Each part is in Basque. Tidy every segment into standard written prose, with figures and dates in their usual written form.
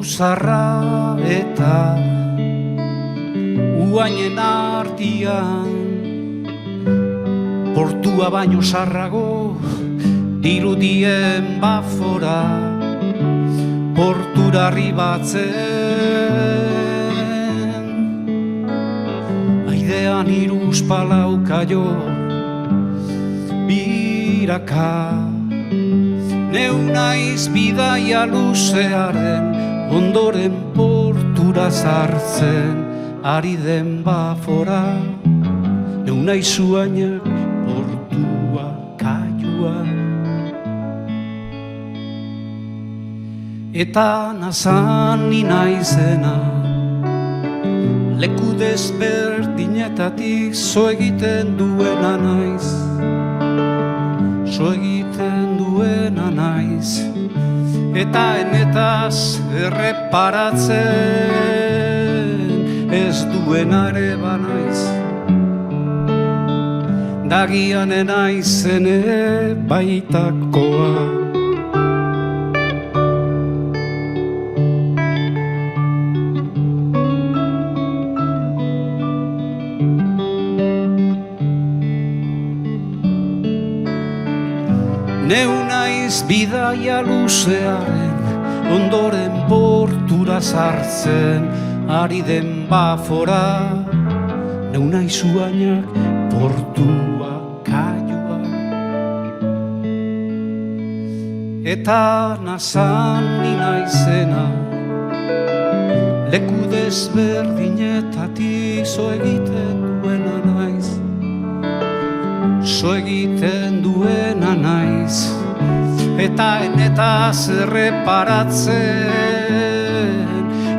zarra eta uainen artian, portua baino sarrago dirudien bafora, portura arribatzen. Aidean iruz palaukaio biraka, neu naiz bidaia luzearen ondoren portura sartzen, ari den bafora, neu naiz uainak portua kaioa. Eta nazan ni naizena, leku desberdinetatik zo egiten duena naiz, zo egiten duena naiz, eta enetaz erreparatzen ez duena ere banaiz. Dagian enaizene baitakoa. Neu naiz bidaia luzearen ondoren portura sartzen, ari den bafora, neu naiz uainak portua kaioa. Eta nazan ni naizena, leku desberdinetatik zo egiten duena naiz, zo egiten duena naiz, eta enetaz erreparatzen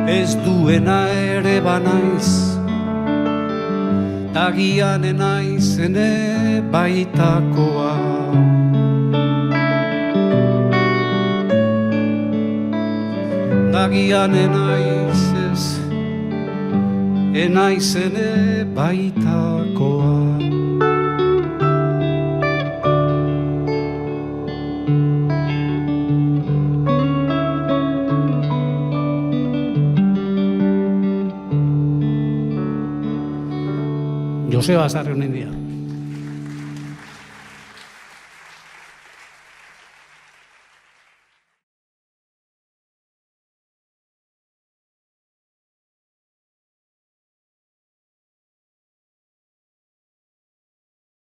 ez duena ere banaiz. Dagian enaizene baitakoa. Dagian enaizene baitakoa. Joseba Sarri honen dia.